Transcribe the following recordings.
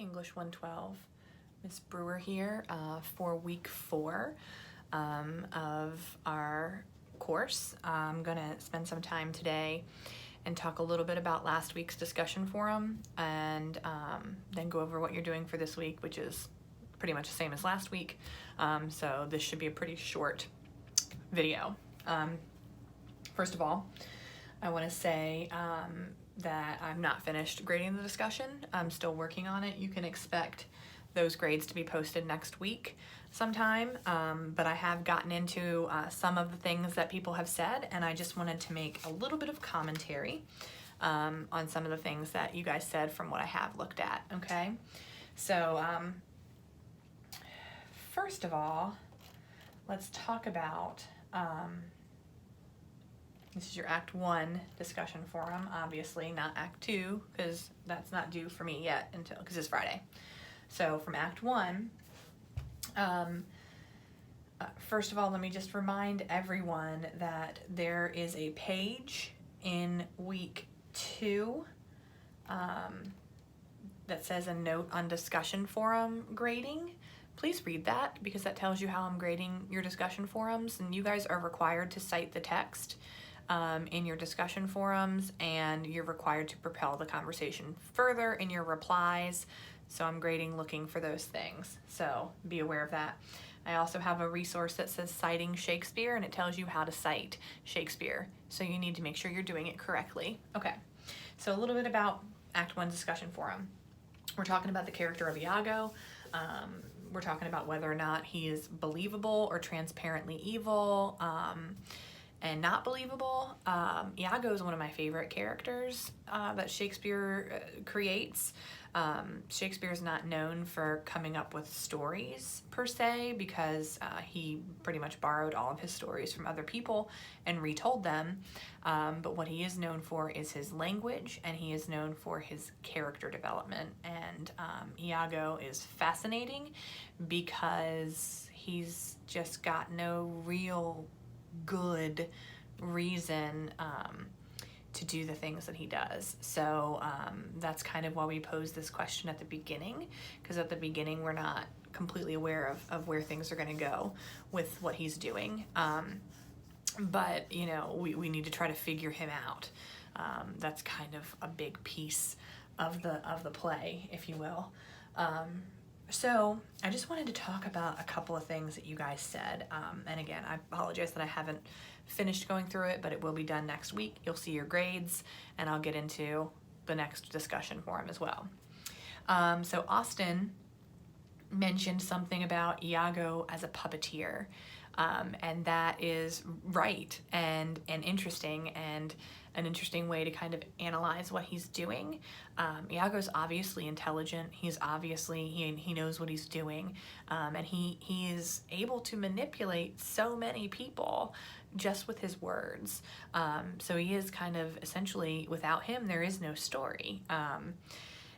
English 112. Miss Brewer here for week 4 of our course. I'm gonna spend some time today and talk a little bit about last week's discussion forum and then go over what you're doing for this week, which is pretty much the same as last week. So this should be a pretty short video. First of all, I want to say that I'm not finished grading the discussion. I'm still working on it. You can expect those grades to be posted next week sometime, but I have gotten into some of the things that people have said, and I just wanted to make a little bit of commentary on some of the things that you guys said from what I have looked at, okay? So first of all, let's talk about this is your Act 1 discussion forum, obviously, not Act 2, because that's not due for me yet because it's Friday. So from Act 1, first of all, let me just remind everyone that there is a page in week 2 that says a note on discussion forum grading. Please read that because that tells you how I'm grading your discussion forums, and you guys are required to cite the text in your discussion forums, and you're required to propel the conversation further in your replies. So I'm grading looking for those things. So be aware of that. I also have a resource that says citing Shakespeare, and it tells you how to cite Shakespeare. So you need to make sure you're doing it correctly. Okay, so a little bit about Act 1 discussion forum. We're talking about the character of Iago. We're talking about whether or not he is believable or transparently evil. And not believable. Iago is one of my favorite characters that Shakespeare creates. Shakespeare is not known for coming up with stories per se, because he pretty much borrowed all of his stories from other people and retold them. But what he is known for is his language, and he is known for his character development. And Iago is fascinating because he's just got no real good reason to do the things that he does. So that's kind of why we pose this question at the beginning, because at the beginning we're not completely aware of where things are going to go with what he's doing. But you know, we need to try to figure him out. That's kind of a big piece of the play, if you will. So I just wanted to talk about a couple of things that you guys said. And again, I apologize that I haven't finished going through it, but it will be done next week. You'll see your grades, and I'll get into the next discussion forum as well. So Austin mentioned something about Iago as a puppeteer, and that is right and interesting, and an interesting way to kind of analyze what he's doing. Iago's obviously intelligent. He's obviously, he knows what he's doing, and he is able to manipulate so many people just with his words. So he is kind of essentially, without him, there is no story.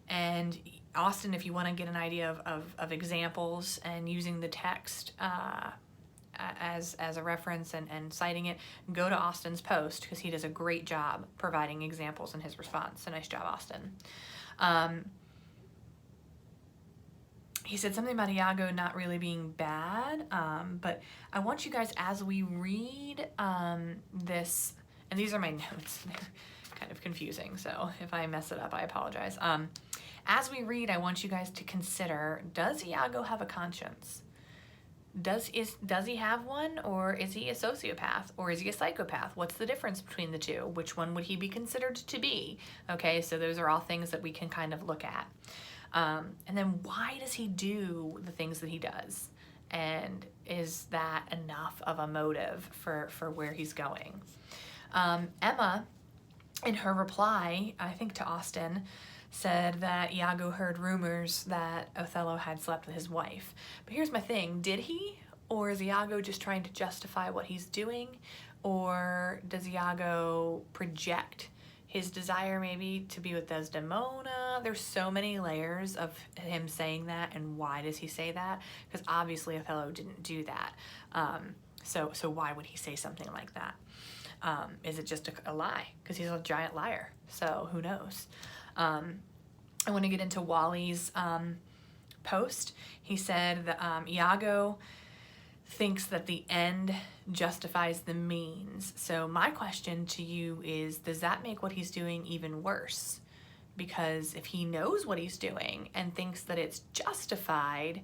And Austin, if you want to get an idea of examples and using the text as a reference and citing it, go to Austin's post, because he does a great job providing examples in his response. So nice job, Austin. He said something about Iago not really being bad, but I want you guys, as we read this, and these are my notes, they're kind of confusing, so if I mess it up, I apologize. As we read, I want you guys to consider, does Iago have a conscience? Does he have one, or is he a sociopath, or is he a psychopath? What's the difference between the two? Which one would he be considered to be? Okay, so those are all things that we can kind of look at. And then why does he do the things that he does? And is that enough of a motive for where he's going? Emma, in her reply, I think to Austin, said that Iago heard rumors that Othello had slept with his wife. But here's my thing, did he? Or is Iago just trying to justify what he's doing? Or does Iago project his desire maybe to be with Desdemona? There's so many layers of him saying that, and why does he say that? Because obviously Othello didn't do that. So why would he say something like that? Is it just a lie? Because he's a giant liar, so who knows? I want to get into Wally's post. He said that Iago thinks that the end justifies the means. So my question to you is, does that make what he's doing even worse? Because if he knows what he's doing and thinks that it's justified,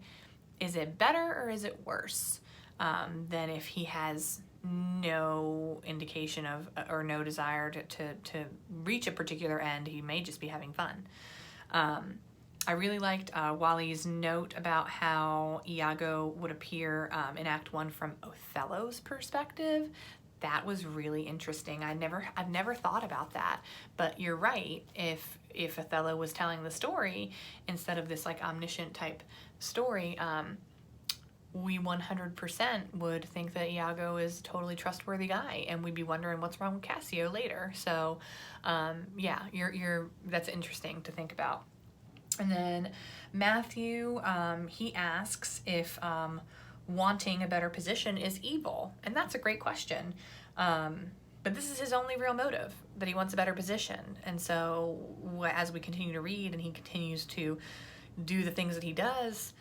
is it better or is it worse than if he has no indication of or no desire to reach a particular end? He may just be having fun. I really liked Wally's note about how Iago would appear in Act 1 from Othello's perspective. That was really interesting. I've never thought about that, but you're right. If Othello was telling the story instead of this like omniscient type story, we 100% would think that Iago is a totally trustworthy guy, and we'd be wondering what's wrong with Cassio later. So, yeah, that's interesting to think about. And then Matthew, he asks if wanting a better position is evil, and that's a great question. But this is his only real motive, that he wants a better position. And so as we continue to read and he continues to do the things that he does,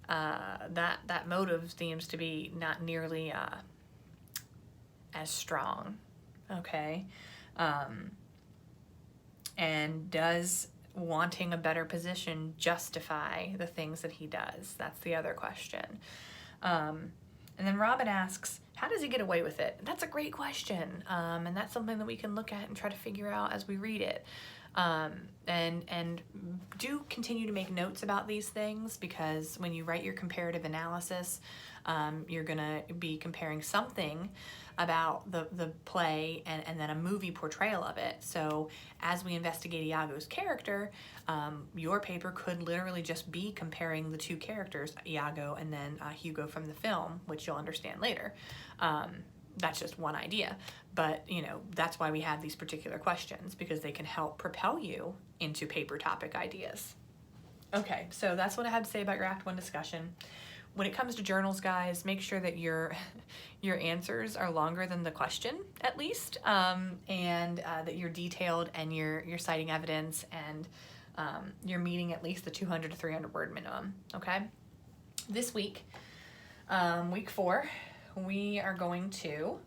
that motive seems to be not nearly as strong. Okay. And does wanting a better position justify the things that he does? That's the other question. And then Robin asks, how does he get away with it? That's a great question. And that's something that we can look at and try to figure out as we read it. And do continue to make notes about these things, because when you write your comparative analysis, you're gonna be comparing something about the play and then a movie portrayal of it. So as we investigate Iago's character, your paper could literally just be comparing the two characters, Iago and then Hugo from the film, which you'll understand later. That's just one idea, but that's why we have these particular questions, because they can help propel you into paper topic ideas. Okay, so that's what I had to say about your Act 1 discussion. When it comes to journals, guys, make sure that your answers are longer than the question, at least, and that you're detailed and you're citing evidence, and you're meeting at least the 200 to 300 word minimum. Okay, this week, week 4, we are going to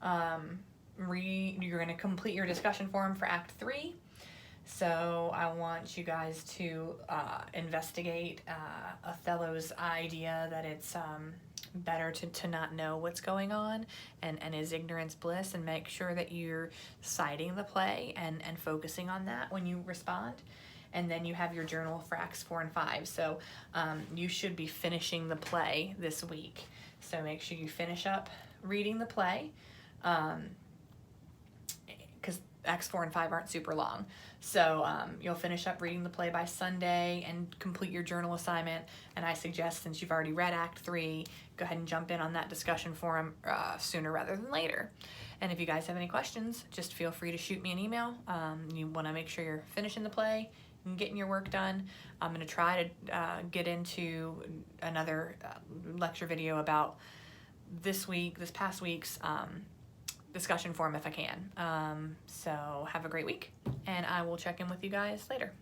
you're going to complete your discussion forum for Act 3. So I want you guys to investigate Othello's idea that it's better to not know what's going on, and is ignorance bliss, and make sure that you're citing the play and focusing on that when you respond. And then you have your journal for Acts 4 and 5. So you should be finishing the play this week. So make sure you finish up reading the play, because Acts 4 and 5 aren't super long. So you'll finish up reading the play by Sunday and complete your journal assignment. And I suggest, since you've already read Act 3, go ahead and jump in on that discussion forum sooner rather than later. And if you guys have any questions, just feel free to shoot me an email. You want to make sure you're finishing the play and getting your work done. I'm going to try to get into another lecture video about this past week's discussion forum if I can. So have a great week, and I will check in with you guys later.